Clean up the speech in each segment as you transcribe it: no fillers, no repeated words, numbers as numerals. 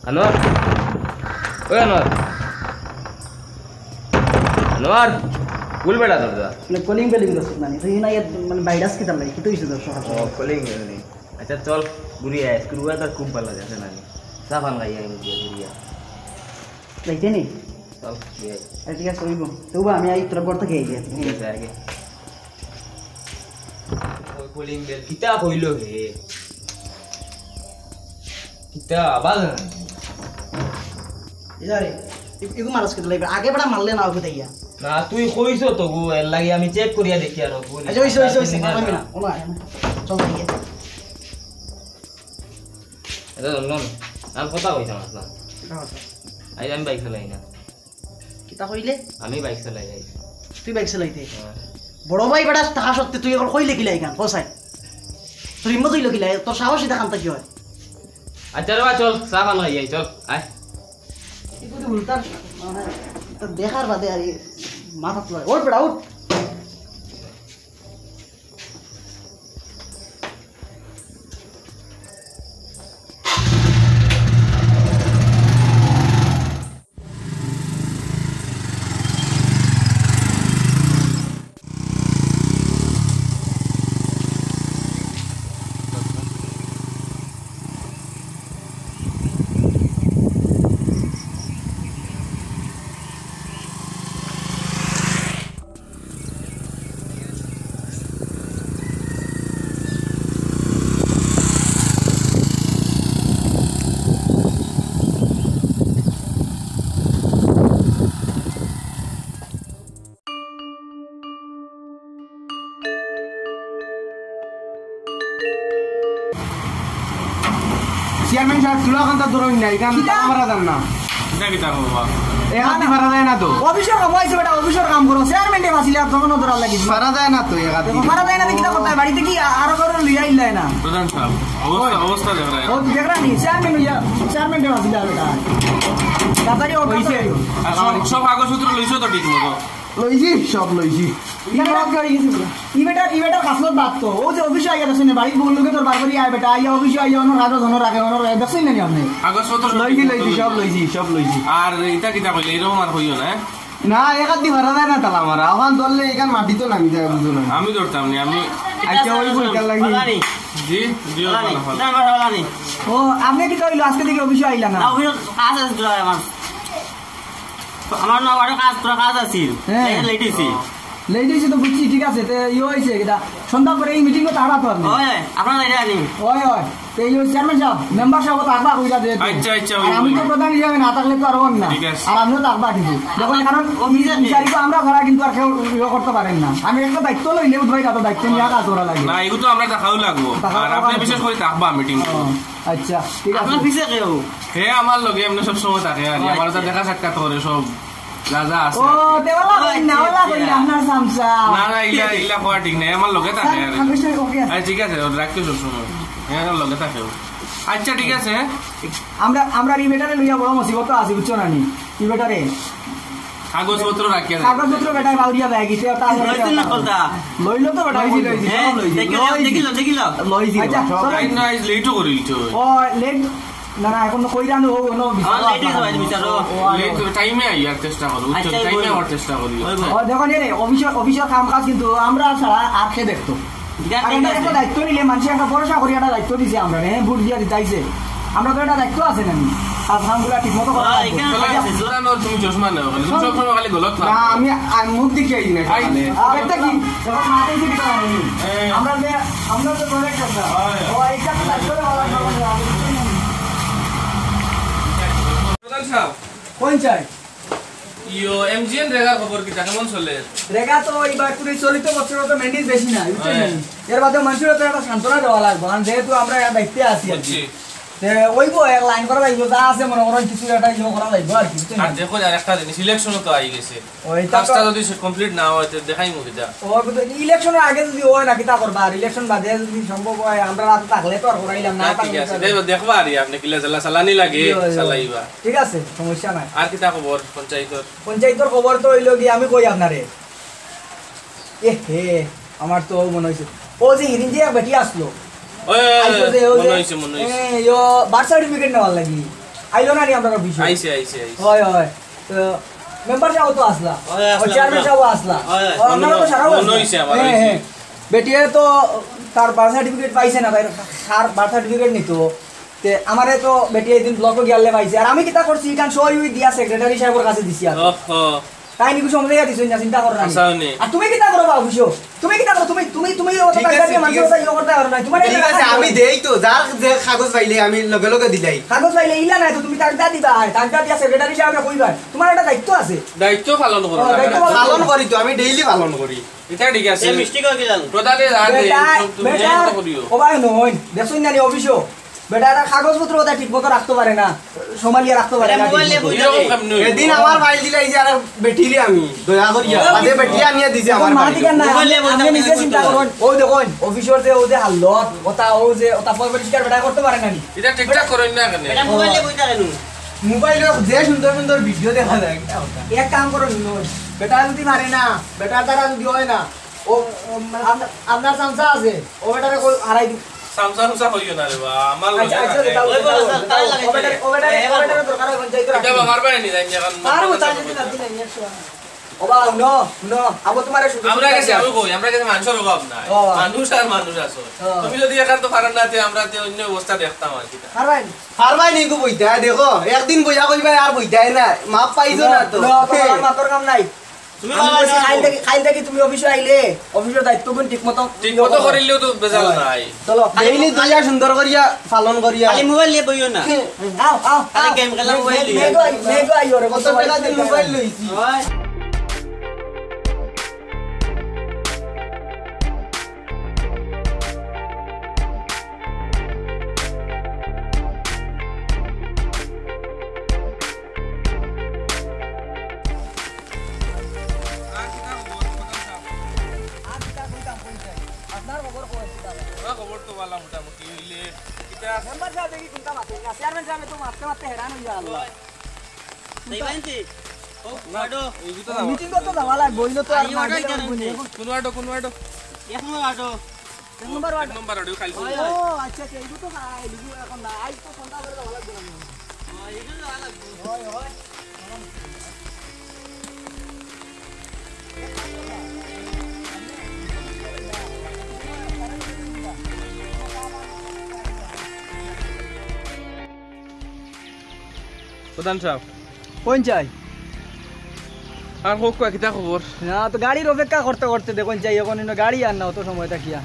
আনোয়ার ওই আনোয়ার আনোয়ার কুল বেটা তোর দা মানে কলিং বেলিং দছ মানে তুই না মানে ভাইরাস কি তার লাগে কি হইছে দছ ও কলিং নেই আচ্ছা চল ঘুরি আয় স্ক্রুয়া তো খুব ভালো লাগে না সাফান গাই আই মুজি ঘুরিয়া লাইতে নি চল গিয়ে ঠিক আছে হইব তবু আমি আই তোর বড় থেকে গিয়ে ঠিক আছে আগে ওই কলিং বেল কিতা হইল হে কিতা আবাজ ইদারে ইগু মারস কি লাগবে আগে বড় মারলে না ওকে তাইয়া না তুই কইছো তো গো এর লাগি আমি চেক করিয়া দেখি আর আচ্ছা হইছে কইবি না ওনা চল গিয়ে এটা নন আর কথা কইছ না আই আমি বাইক চালাই না কিতা কইলে আমি বাইক চালাই যাই তুই বাইক চালাইতে বড় ভাই বড় টাকা সত্যি তুই এখন কইলে কিলাই গান কোসাই তুই মত হইল কিলাই তোর সাহসী দেখানতা কি হয় আচ্ছা রে চল চা খান যাই চল আয় একটু উল্টা মানে তোর দেখার বাদে আর মাথা তোলা ওঠ বেড়া উঠ চেয়ারম্যান সাহেব তুলা কান্তা ধরুন না এখান টাকা মারা দেন না এটা কি তাকো বাবা এ হাতি মারা যায় না তো অফিসের কাম হইছে বেটা অফিসের কাম করো চেয়ারম্যানটে বাসিলে আর তখন ধরা লাগি মারা যায় না তো এ হাতি মারা যায় না কিটা করতে বাড়িতে কি আরো করে লিয়া ইল্লাই না প্রধান সাহেব অবস্থা দেখ ও দেখরা নি চেয়ারম্যানটে বাসিলে বেটা তাড়াতাড়ি ও হইছে সব কাগজপত্র লইছো তো ঠিক মতো লইছি সব লইছি ইবেটার কাসলত বাদ তো ও যে অফিসে আইয়া দেখছেন বাড়ি বহু লোকে তোর বারবারই আয় বেটা আইয়া অফিসে আইয়া অন্য কাগজ অন্য রাখে অন্য দেখছেন না আপনি কাগজপত্র লইছি সব লইছি আর এটা কিতা কইলে এরকম আর হইও না না এক হাতি মারা যায় না তালা মারা ওখান ধরলে এখান মাটি তো নামি যায় বুঝো না আমি ধরতাম নি আমি আচ্ছা ওই বইকার লাগি জি জিও ও আপনি কি কইলো আজকে থেকে অফিসে আইলা না আমার না আরো কাজ তোরা কাজ আছিল লেটেছি লেডিসি তো বুঝছি ঠিক আছে ইয়ে হয়েছে এটা সন্ধ্যা পরে এই মিটিং তো হারা তো আপনি আপনার এটা আনি ওই তো এই চেয়ারম্যান সাহেব মেম্বার সাহেব তো আগবা কইরা দে আচ্ছা আমি তো প্রধান হিসাবে না থাকলে তো আর হন না আর আমিও তো আগবা কিন্তু যখন কারণ বিচারিত আমরা ধরা কিন্তু আর কেউ ইয়ে করতে পারেন না আমি একটা দায়িত্ব লইলে উদ্ভাই তো দায়িত্ব নিয়ে কাজ করা লাগে না এগুলো তো আমরা দেখাও লাগবো আর আপনি বিশেষ করে থাকবা মিটিং আচ্ছা ঠিক আছে আপনার পিছে কেউ হে আমার লগে এমনি সব সময় থাকে আর আমার তো দেখা সাক্ষাৎ করে সব রাজা আছে ও দেওয়ালা কইনা আপনার সামসা না ইলা কোয়া ঠিক নাই আমার লগে থাকে আর ওকে আচ্ছা ঠিক আছে রাখতে সব সময় হ্যাঁ লগে থাকে আচ্ছা ঠিক আছে আমরা রিবেটারে লইয়া বড় মুসিবত আছে বুঝছো না নি রিবেটারে কাগজপত্র রাখিয়া কাগজপত্র বেটাই বাউরিয়া ব্যাগ ইতে ওটা লইছেন না কলটা লইলো তো বেটা লইছি আচ্ছা রাইট নাইস লেটও করিল তো ও লেট না এখন কই জানো ও নো লেট টাইমে আইয়ার চেষ্টা করো উচ্চ টাইমে আওয়ার চেষ্টা করি ও দেখো রে অফিসের কাম কাজ কিন্তু আমরা ছাড়া আর কে দেখতো একটা দায়িত্ব নিলে মানুষের একটা ভরসা করি একটা দায়িত্ব দিছে আমরা হ্যাঁ ভোট দিয়ে দিতেছে আমরা তো একটা দায়িত্ব আছে না আর কামগুলা ঠিক মতো করা তুমি চশমা নাও তুমি সব সময় খালি গলত না আমি মুখ দিকে আই না আরেকটা কি যখন মাথায় দিকে আমরা তো করে কথা ও এইটা তো দায়িত্ব প্রধান সাহেব কোন চাই ইয়ো এমজিএন রেগার খবর কি কেমন চলে রেগা তো এইবার পুরো চলিত বছর তো মেন্টেন বেশি না বুঝছেন এর বাদে মানুষের তো একটা সান্ত্বনা দেওয়া লাগবে কারণ যেহেতু আমরা দায়িত্বে আছি ওইবো এক লাইন করা লাগবে যা আছে মনে করেন কিছু একটা ইয়ে করা লাগবে আর কি আর দেখো আর একটা জিনিস ইলেকশনও তো আই গেছে কাজটা যদি কমপ্লিট না হয় তো দেখাই মুখে যা ও ইলেকশনের আগে যদি হয় নাকি তা করবা আর ইলেকশন বাদে যদি সম্ভব হয় আমরা রাত থাকলে তো আর করাইলাম না ঠিক আছে দেখবা আর আপনি কিলা জ্বালা চালানি লাগে চালাইবা ঠিক আছে সমস্যা নাই আর কিতা খবর পঞ্চায়েতের খবর তো হইলো কি আমি কই আপনারে এ হে আমার তো মনে হইছে ও যে হিরিন যে বেটি আসলো মনে হইছে বার্থ সার্টিফিকেট নেওয়ার লাগি আইলো না নি আমরা অফিসে আইছে আইছে আইছে হয় হয় তো মেম্বার সাহেব তো আসলা হয়, আসলাম, ও চেয়ারম্যান সাহেব আসলা হয়, ও, আপনারা তো সারাও মনে আসলা। হইছে আমার, হ্যাঁ, হইছে। হ্যাঁ। বেটিয়ে তো তার বার্থ সার্টিফিকেট পাইছে না তাই সার বার্থ সার্টিফিকেট নিত তে আমারে তো বেটি এই দিন ব্লকে গিয়ালে পাইছে আর আমি কিতা করছি কারণ সই উই দিয়া সেক্রেটারি সাহেবের কাছে দিছি আর ওহো তাই নিকু সমঝাইয়া দিছ না চিন্তা করো না আসাওনি আর তুমি কিতা করো বাবু বুঝো তুমি কিতা করো তুমি তুমি তুমি ওটা ঠিক আছে, টাকা দিয়ে ঠিক মানুষের আছে। কথা ইয়ে করতে পারো না তোমার ঠিক আছে আমি দেই তো যার যে কাগজ পাইলে আমি লগে লগে দিলাই কাগজ পাইলে ইলা নাই তো তুমি টাকা দিবা টাকা দিয়া সেক্রেটারি সাহেবকে কইবা তোমার একটা দায়িত্ব আছে দায়িত্ব পালন করো ও, দায়িত্ব পালন- পালন করি তো আমি ডেইলি পালন করি এটা ঠিক আছে এই মিষ্টি কই কি জানো প্রধানে জানে বেটা তুমি বেটা কথা করিও ও ভাই নই দেখছই না নি অফিসও বেটা এটা কাগজপত্র ওটা ঠিক মতো রাখতে পারে না সম্ভালিয়ে রাখতে পারে এটা না মোবাইল ঠিকমতো। নিয়ে এরকম কাম নই এদিন আমার ফাইল দিলাই যে আর বেটিরে আমি দয়া করিয়া আদে বেটি আনিয়া দিছে আমার এখন ফাইল মাটিকে না মোবাইলে বলতে আমি নিজে বলতে চিন্তা বলতে করুন ওই দেখুন অফিসের যে ও যে হাল্লত ওটা ও যে ওটা পরিষ্কার বেটা করতে পারে না নি এটা ঠিকঠাক করেন না কেন এটা মোবাইল নিয়ে কইতা রেনু মোবাইলে যে সুন্দর সুন্দর ভিডিও দেখা যায় একটা কথা। এক কাম করুন নই বেটা যদি পারে না বেটার দ্বারা যদি হয় না ও আপনার চামচা আছে ও বেটারে হারাই দিন সামসা সামসা হইও না রে বা আমার আচ্ছা আচ্ছা লগে দাও ওই বড় দাও তাই লাগে ও বেটারে দরকার হয় পঞ্চায়েত এটা আমার বাইরে নি জানি এখন আর ও তাই যদি দিন ও বা নো নো আবো তোমারে শুধু আমরা কাছে আমি কই আমরা কাছে মানুষের অভাব নাই ও। মানুষ আর মানুষ আছে ও। তুমি যদি এখান তো পারেন না তে আমরা তে অন্য অবস্থা দেখতাম আর কি আর ভাই আর ভাই নিকু বইতা দেখো একদিন বইয়া কইবা আর বইতাই না মাপ পাইছো না তো তোমার মাতর কাম নাই তুমি আমি বাবা বলছি, খাইল থেকে তুমি অফিসে আইলে অফিসের দায়িত্ব গুণ ঠিক মতো ঠিক মতো করিলেও তো বেজাল নাই চলো ডেইলি দয়া সুন্দর করিয়া পালন করিয়া খালি মোবাইল নিয়ে বইও না আও আও খালি game খেলা মোবাইল দিয়ে। মেঘো আইও রে কত টাকা দিন মোবাইল লইছি হয় আপনার খবর কইছি দাদা খবর তো ভালো মোটামুটি হইলে এটা মেম্বার সাহেব দেখি কোনটা মাতে না চেয়ারম্যান সাহেব তো মারতে হেরান হইয়া আল্লাহ সেই বাইনছি ও মাডো এই তো মিটিং করতে যাওয়া লাগবে বইলো তো আর আইও ওটাই জানেন নি। কোন আডো এক নম্বর নম্বর ওয়ার্ড নম্বর আডো খালি ও আচ্ছা আচ্ছা এইটো তো খাই লিখু এখন না আই তো সন্ধ্যা করে যাওয়া লাগবে না এইটো যাওয়া লাগবো হয় হয় প্রধান সাহেব কোন চাই আর হোক কিতা খবর না তো গাড়ির অপেক্ষা করতে করতে দেখুন চাই এখন ইনো গাড়ি আর না অত সময় থাকিয়া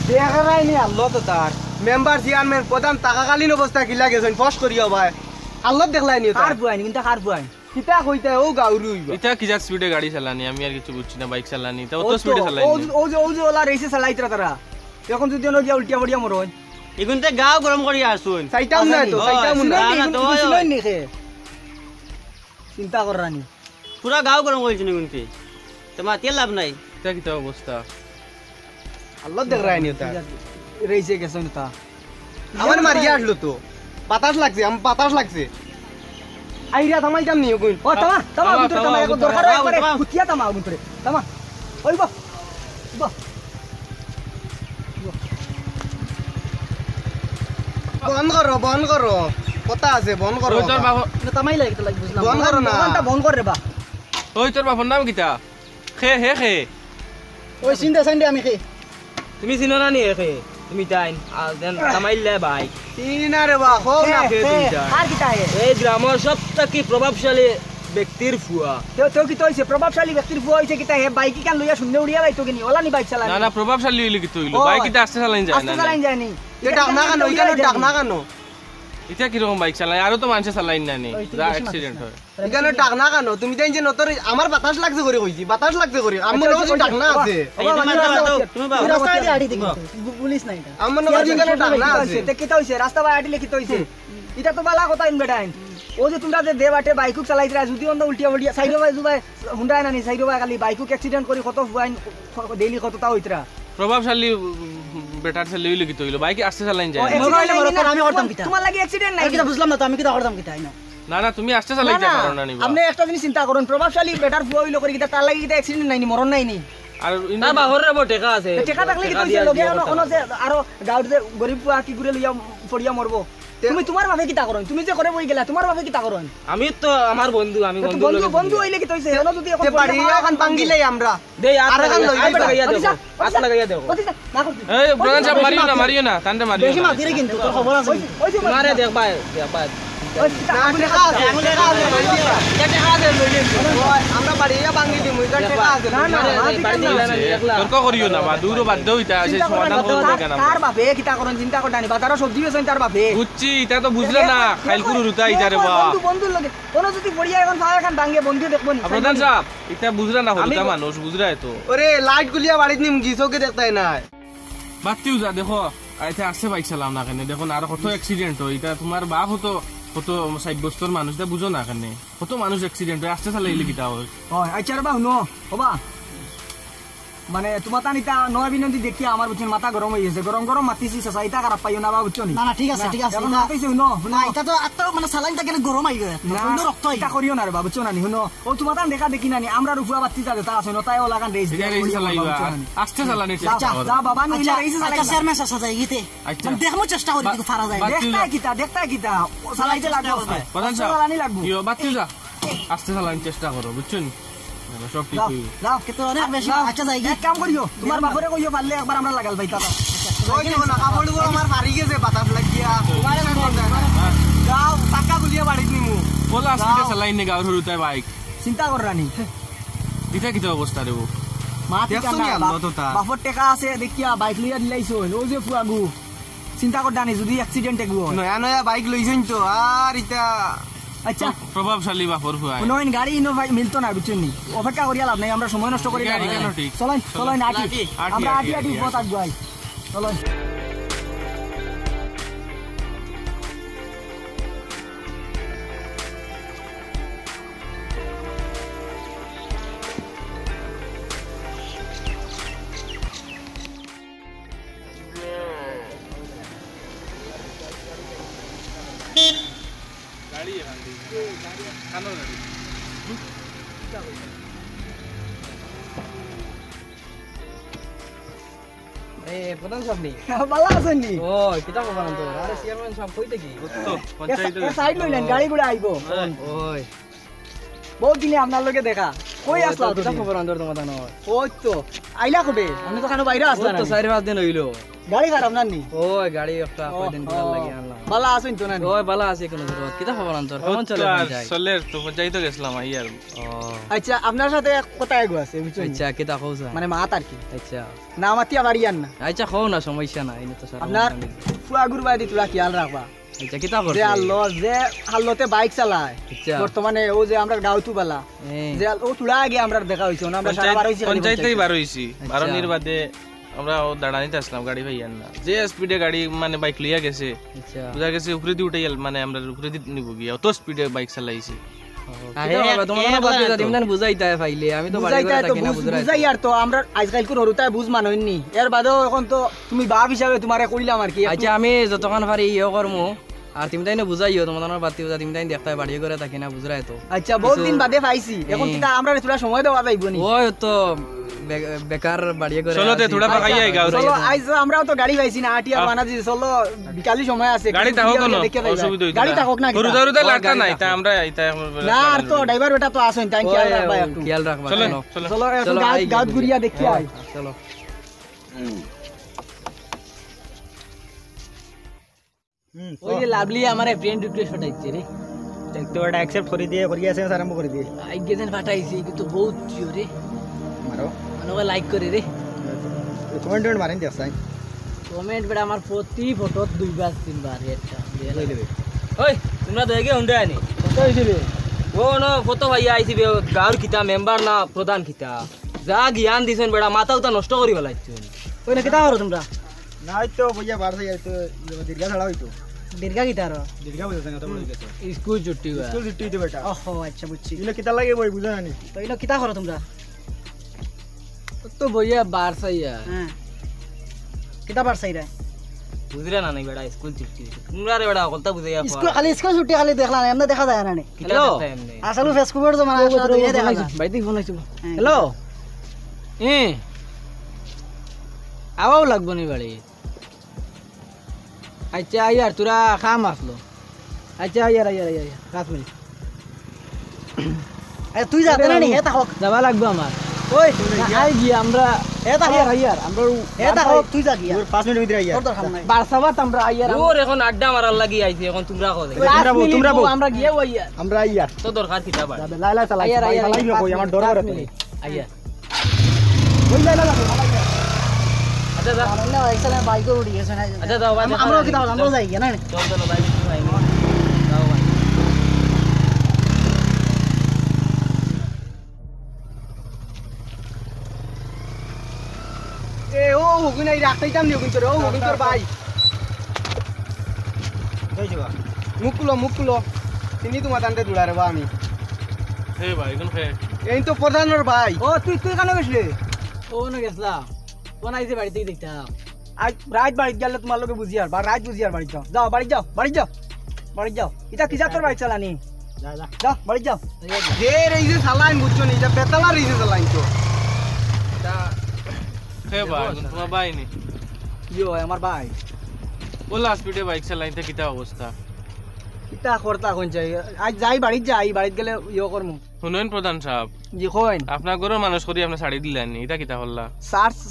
দেখা যায়নি আল্লাহ তো তার মেম্বার চেয়ারম্যান প্রধান টাকাকালীন অবস্থা কি লাগেছেন ফস করিয়া ভাই আল্লাহ দেখলাই নি কার বুয়াইনি কিন্তু কার বুয়াইনি কিতা কইতা ও গাউরু হইবা এটা কি যা স্পিডে গাড়ি চালানি আমি আর কিছু বুঝছি না বাইক চালানি তো অত স্পিডে চালাই ও যে ওলা রেসে চালাইতরা তারা এখন যদি ono গিয়া উল্টিয়া বড়িয়া মরন এগুনতে গাও গরম করি আসুন চাইতাম না তো চাইতাম না না, তো হয়, হয়। চিন্তা করানি পুরা গাও গরম করেছেন এগুনতে তোমার তেল লাভ নাই এটা কিতা অবস্থা আল্লাহ দেখলাই নি তা রেসে গেছে তা আমার মারিয়া আসলো তো বাতাস লাগছে আমার বাতাস লাগছে আইরা থামাইতাম নি ওগুন ও তামা তামা তামা, গুন্তরে তামা, তামা এখন দরকার তামা, একবারে তামা। কুতিয়া তামা গুন্তরে তামা ওই বা বা বন্ধ করো কথা আছে বন্ধ করো ওই তোর বাবা তামাই লাগে তো লাগি বুঝলাম বন্ধ করো না। দোকানটা বন্ধ কর রে বা ওই তোর বাবার নাম কিতা খে ওই সিন্দে সাইন্ডে আমি খে তুমি চিনো না নি একে তুমি তাই দেন কামাইলে ভাই তিন রে বা হোক না ফে তুমি যা আর কিটা হে এই গ্রামের সবথেকে প্রভাবশালী ব্যক্তির ফুয়া তেও কি তইছে প্রভাবশালী ব্যক্তির ফুয়া হইছে কিটা হে বাইক কান লইয়া শুনতে উড়িয়া যাইতো কিনি ওলা নি বাইক চালানি না না প্রভাবশালী হইলে কি হইলো ওই। বাইক কিতা আসতে চালানি যায় আস্তে না চালাইন যায়নি এটা ডাকনা কানো এখানে ডাকনা কানো এটা কি রকম বাইক চালায় আরো তো মানুষ চালাইন না নি ওই তুই যা বেশি অ্যাক্সিডেন্ট মারিস হয় এখানে ডাকনা কানো তুমি তাই যে নতর আমার বাতাস লাগছে করে কইছি বাতাস লাগছে করে আমার লগে ডাকনা আছে রাস্তা দিয়ে আড়ি দেখি পুলিশ নাই এটা আমার লগে এখানে ডাকনা আছে তে কিতা হইছে রাস্তা বাই আড়িলে কিতা হইছে এটা তো বালা কথা ইন বেটাইন ও যে তোমরা যে দে বাটে বাইকুক চালাইতরা যদি অন্য উল্টিয়া বলিয়া সাইডো বাই জুবাই হুন্ডা না নি সাইডো বাই খালি বাইকুক অ্যাক্সিডেন্ট করি কত ফুয়াইন ডেইলি কতটা হইতরা প্রভাবশালী বেটার ছেলে হইলে কি হইলো বাইক আসতে চালাইন যায় না। আমি করতাম কিতা তোমার লাগি অ্যাক্সিডেন্ট নাই কিতা বুঝলাম না তো আমি কিতা করতাম কিতা না না না তুমি আসতে চালাইতে পারো না নি আপনি একটা জিনিস চিন্তা করুন প্রভাবশালী বেটার ফুয়া হইলো করি কিতা তার লাগি কিতা অ্যাক্সিডেন্ট নাই নি মরণ নাই নি আর না বাহরে বড় টেকা আছে টেকা থাকলে কি কইছে লগে কোনো যে আরো গাঁৱত যে গরিব পুয়া কি করে লইয়া পড়িয়া মরবো তুমি তোমার বাপে কিতা করন তুমি যে করে বই গেলা তোমার বাপে কিতা করন আমি তো আমার বন্ধু আমি বন্ধু বন্ধু বন্ধু হইলে কি তইছে এনো যদি এখন বাড়ি এখন ভাঙ্গিলেই আমরা দে আর এখন লই আট লাগাইয়া দেবো আট লাগাইয়া দেবো এই প্রধান সাহেব মারিও না তান্ডে মারিও বেশি না মাতিরে কিন্তু তোর খবর আছে ওই যে মারে দেখবা আমরা বাড়ি ভাঙ্গি দিমু এটা টেকা আছে তর্ক করিও না বা দূর বাধ্য হইতা আছে সমাধান করতে কেন তার বাপে কিতা করন চিন্তা করতানি বাজারও সবজি বেচেন তার বাপে বুঝছি এটা তো বুঝলে না খাইলকুর রুতা ইতারে বা বন্ধু বন্ধুর লগে কোন যদি পড়িয়া এখন ফায়া খান ভাঙ্গে বন্ধু দেখবো নি প্রধান সাহেব এটা বুঝরা না হলুতা মানুষ বুঝরা তো ওরে লাইট গুলিয়া বাড়িত নিম গিসোকে দেখতাই না বাতিও যা দেখো আইতে আসছে বাইক চালাম না কেন দেখুন আর কত অ্যাক্সিডেন্ট হয় এটা তোমার বাপ হতো কত 60 বছর মানুষ এটা বুঝো না কেন কত মানুষ অ্যাক্সিডেন্ট হয় আসতে চালাইলে কিটা হয় হয় আচ্ছা রে বা হুনো হবা মানে তোমার তানিতা নয় বিনন্দি দেখি আমার বুঝছেন মাথা গরম হয়ে গেছে গরম গরম মাতিছি সাইতা খারাপ পাইও না বা বুঝছো নি না না ঠিক আছে ঠিক আছে এখন মাতিছি হুনো না এটা তো এত মানে সালাইনটা কেন গরম আই গয় না রক্ত আই এটা করিও না রে বা বুঝছো না নি হুনো ও তোমার তান দেখা দেখি না নি আমরা রুফুয়া বাতি যাবে তা আছে ন তাই ও লাগান রেস এটা রেস চালাইবা আসতে চালানি যা যা বাবা নি আচ্ছা রেস আচ্ছা চালাই চেয়ারম্যান সাসা যাই গিতে আচ্ছা। মানে দেখমু চেষ্টা করি দিকে ফারা যায় দেখতা কিতা চালাইতে লাগবে প্রধান চালানি সাহেব লাগবে ইয়ো বাতিও যা আসতে চালানি চেষ্টা করো বুঝছেন সব ঠিক হইবে যাও কিন্তু অনেক বেশি আচ্ছা যাই এক কাম করিও তোমার বাপরে কইও পারলে একবার আমরা লাগাল ভাই দাদা ওই দেখো না কাপড় আমার বাড়ি গেছে বাতাস লাগিয়া যাও টাকা গুলিয়া বাড়িত নিমু বলা আসতে চালাই নে গাওর রুতায় বাইক চিন্তা কর রানি এটা কি অবস্থা রে মা দেখছো নি আল্লাহ তো তা। বাপর টাকা আছে দেখিয়া বাইক লইয়া দিলাইছো ও যে ফুয়াগু চিন্তা কর দানি যদি অ্যাক্সিডেন্ট একু হয় নয়া নয়া বাইক লইছেন তো আর ইটা আচ্ছা প্রভাবশালী বাপর হুয়া কোনোদিন গাড়ি ইনো ভাই মিলতো না বুঝছেন নি অপেক্ষা করিয়া লাভ নাই আমরা সময় নষ্ট করি গাড়ি কেন ঠিক? চলেন চলেন আটি আটি, আমরা আটি, আটি আটি আটি, পথ আগুয়াই চলেন গাড়ি এখান থেকে কানো গাড়ি এ প্রধান সাহেব নি ভালো আছেন নি ও কিটা কবা না তো আরে চেয়ারম্যান সাহেব কইতে কি তো পঞ্চায়েত সাইড লইলেন গাড়ি গুড়া আইবো ওই বহুত দিনে আপনার লগে দেখা কই আসলা কিটা তুমি খবর আন্দর তোমার জানো ওই তো আইলা কবে আমি তো কানো বাইরে আসলা তো 4-5 দিন হইলো গাড়ি খারাপ না নি ওই গাড়ি একটা কয়দিন পর লাগি আনলাম ভালো আছেন তো না নি? ওই ভালো আছে কোনো জরুরত কিটা খবর আন্তর কেমন চলে পঞ্চায়েত চলের তো পঞ্চায়েত গেছিলাম আইয়ার ও আচ্ছা আপনার সাথে কথা এগো আছে বুঝছেন আচ্ছা কিটা কওছা মানে মাত আর কি আচ্ছা না মাতিয়া বাড়িয়ান না আচ্ছা খাও না সমস্যা নাই এনে তো সারা আপনার ফুয়াগুর বাড়ি তোলা খেয়াল রাখবা আচ্ছা কিটা করছ যে আল্লাহ যে হাল্লতে বাইক চালায় আচ্ছা বর্তমানে ও যে আমরা গাঁওতু বালা যে ও তুলা আগে আমরা দেখা হইছে না আমরা সারা বার হইছে পঞ্চায়েতেই বার হইছি বারণির বাদে আমরা ও দাঁড়ানিতে আসলাম গাড়ি ভাইয়ান না যে স্পিডে গাড়ি মানে বাইক লিয়া গেছে আচ্ছা বুঝা গেছে উপরে দিয়ে উঠে গেল মানে আমরা উপরে দিয়ে নিব গিয়া অত স্পিডে বাইক চালাইছি আরে বাবা তোমার না বাকি দাদি মানে বুঝাইতা ফাইলে আমি তো বাড়ি করে থাকি না বুঝরাই বুঝাই আর তো আমরা আজকাল কোন হরুতায় বুঝ মানইনি এর বাদেও এখন তো তুমি বাপ হিসাবে তোমারে কইলাম আর কি আচ্ছা আমি যতক্ষণ পারি ইয়ে করমু আর তুমি তাই না বুঝাইও তোমার বাতি বুঝা তুমি তাই দেখতে বাড়ি করে থাকি না বুঝরাই তো আচ্ছা বহুত দিন বাদে পাইছি এখন কিটা আমরা তোরা সময় দেওয়া যাইব নি ওই তো বেকার বাড়ি করে চলো তে থোড়া পাকাই আই গাও চলো আইজ আমরাও তো গাড়ি পাইছি না আটিয়া বানা দিছি চলো বিকালি সময় আছে গাড়ি থাকো কোন অসুবিধা হইতো গাড়ি থাকক না গরু দারু দা লাগতা নাই তা আমরা আইতা না আর তো ড্রাইভার বেটা তো আসেন তাই খেয়াল রাখবা একটু খেয়াল রাখবা চলো চলো চলো চলো এখন চলো, আই গাঁত গিয়ে ঘুরিয়া দেখি আই চলো ওই যে লাভলি আমার ফ্রেন্ড রিকোয়েস্ট পাঠাইছে রে তো এটা অ্যাকসেপ্ট করে দিয়ে করি আছে আরম্ভ করে দিয়ে আই গেছেন পাঠাইছি কিন্তু বহুত জিও রে মারো মানুষ লাইক করে রে কমেন্ট মারেন দেখাই কমেন্ট বেটা আমার প্রতি ফটো 2 3 একটা লই লইবে ওই তোমরা তো এগে হুন্ডা আনি কত হইছিল ও ন কত ভাইয়া আইছি গাঁর কিতা মেম্বার না প্রধান কিতা যা জ্ঞান দিছেন বেড়া মাথা উতা নষ্ট করি ফেলাইছেন ওই না কিতা করো তোমরা নাই তো বইয়া বার হই তো দীর্ঘা ছাড়া হইতো দীর্ঘা কিতা আর দীর্ঘা বইছে না তো বই গেছে স্কুল ছুটি হওয়া স্কুল ছুটি দিতে বেটা ওহো আচ্ছা বুঝছি ইলো কিতা লাগে বই বুঝা না তো ইনো কিতা করো তোমরা তো ভাইয়া বার সাইয়া হ্যাঁ কিতা পারছাই রে বুঝরা না নাই বেড়া স্কুল ছুটি তোমরা রে বেড়া কলতা বুঝাইয়া স্কুল খালি স্কুল ছুটি খালি দেখলা না এমনি দেখা যায় না নে হ্যালো আসলে ফেসবুকের জমানা আসলে দুইয়ে দেখা যায় বাইতে ফোন আইছিল হ্যালো এ আওয়াও লাগবো নি বাড়ি আচ্ছা আইয়ার তোরা খাম আসলো আচ্ছা আইয়ার আইয়ার আইয়ার 5 মিনিট তুই যাতে না নি এটা হোক যাবা লাগবো আমার ওই আই গিয়ে আমরা এটা আইয়ার আইয়ার আমরা এটা হোক তুই যা গিয়া 5 মিনিটের ভিতরে আইয়া তোর দরকার নাই বারসাবাত আমরা আইয়ার ওর এখন আড্ডা মারার লাগি আইছে এখন তোমরা কলে তোমরা আমরা গিয়ে আইয়ার আমরা আইয়া তো দরকার কিতা বাড়ি লাই লাই চালাই আইয়ার আইয়ার ভালাই কই আমার ডর করে আইয়ার ওই লাই লাই আচ্ছা যা না এক্সেল বাইক করে উঠি গেছে না আচ্ছা যাও ভাই আমরা কি দাও আমরা যাই গিয়া না চল চলো ভাই ভাই যাও ভাই এ ও হগুন এই রাখতাইতাম নি হগুন তোর ও হগুন তোর ভাই মুখ কুলো চিনি তোমার দান্তে দুলা রে বা আমি হে ভাই কোন খে এই তো প্রধানের ভাই ও তুই তুই কেন গেছলি ও না গেছলা কোন আইছে বাড়ি থেকে দেখতাম আজ রাত বাড়ি গেলে তোমার লোকে বুঝি আর বা রাত বুঝি আর বাড়ি যাও যাও বাড়ি যাও বাড়ি যাও বাড়ি যাও এটা কি জাতের বাইক চালানি যা যা যাও বাড়ি যাও যে রেইজে চালাইন বুঝছো নি এটা বেতালা রেইজে চালাইন তো হে ভাই তোমার ভাই নি ইয়ো আমার ভাই বলা স্পিডে বাইক চালাইতে কিতা অবস্থা ইটা করতা কোন চাই আজ যাই বাড়ি যাই বাড়িতে গেলে ইয়ো করমু শুনেন প্রধান সাহেব জি কইন আপনার ঘরের মানুষ করি আপনি শাড়ি দিলেন এটা কিতা হল্লা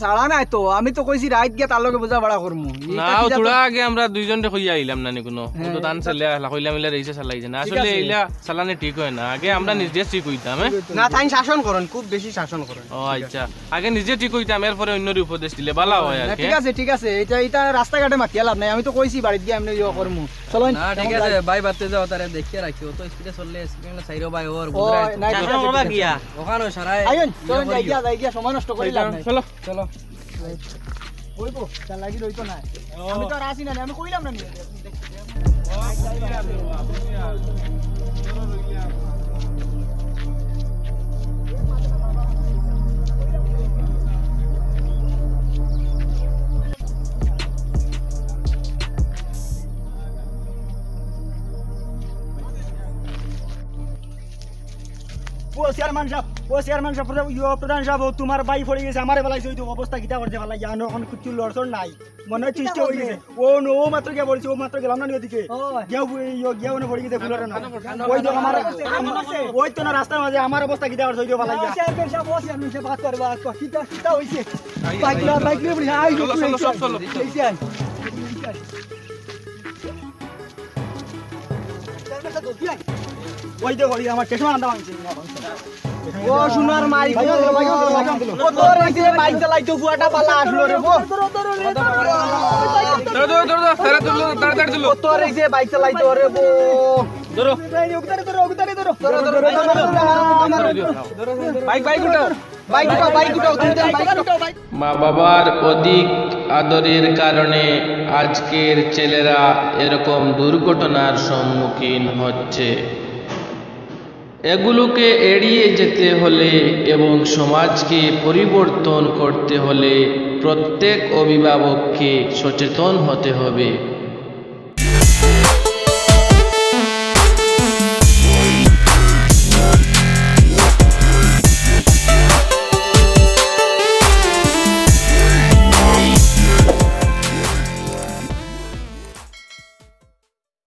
সাড়া নাই তো আমি তো কইছি রাত গিয়ে তার লগে বুঝা বাড়া করমু না থোড়া আগে আমরা দুইজনে কইয়া আইলাম না নি কোনো তো তান চালে কইলা মিলা রইছে চালাইছে না আসলে এইলা চালানে ঠিক হয় না আগে আমরা নিজে ঠিক হইতাম না তাই শাসন করেন খুব বেশি শাসন করেন ও আচ্ছা আগে নিজে ঠিক হইতাম এরপরে অন্যর উপদেশ দিলে ভালো হয় আর কি ঠিক আছে এটা এটা রাস্তাঘাটে মাতিয়া লাভ নাই আমি তো কইছি বাড়িতে গিয়ে আমি ইয়ো করমু চলো না ঠিক আছে ভাই বাতে যাও তারে দেখিয়ে রাখিও তো স্পিডে চললে স্পিডে সাইরো ভাই ওর ও না বুঝরা গিয়া ওখানে সারাই আইন চলেন যাই গিয়া সময় নষ্ট করি লাভ নাই চলো চলো ওইবো চাল লাগি রইতো না আমি তো আর আসি না আমি কইলাম না চেয়ারম্যান সাহেব প্রধান সাহেব তোমার বাই পড়ে গেছে আমার বেলায় তো অবস্থা কিতা করছে ভালো জানো এখন কিছু লড়ছর নাই মনে হয় চেষ্টা হয়ে গেছে ও মাত্র গিয়ে বলছে ও মাত্র গেলাম না ওদিকে গিয়ে পড়ে গেছে ফুলের না ওই তো আমার ওই তো না রাস্তার মাঝে আমার অবস্থা কিতা করছে ওই তো ভালো ওই তো করি আমার চশমা আনতে পারছি ও সোনার মাইক ও তোর রাইতে বাইক চালাইতো বুয়াটা পালা আসলো রে ও তাড়াতাড়ি দিলো তোর রাইতে বাইক চালাইতো রে ও ধরো মা বাবার অধিক আদরের কারণে আজকের ছেলেরা এরকম দুর্ঘটনার সম্মুখীন হচ্ছে। এগুলোকে এড়িয়ে যেতে হলে এবং সমাজকে পরিবর্তন করতে হলে প্রত্যেক অভিভাবককে সচেতন হতে হবে।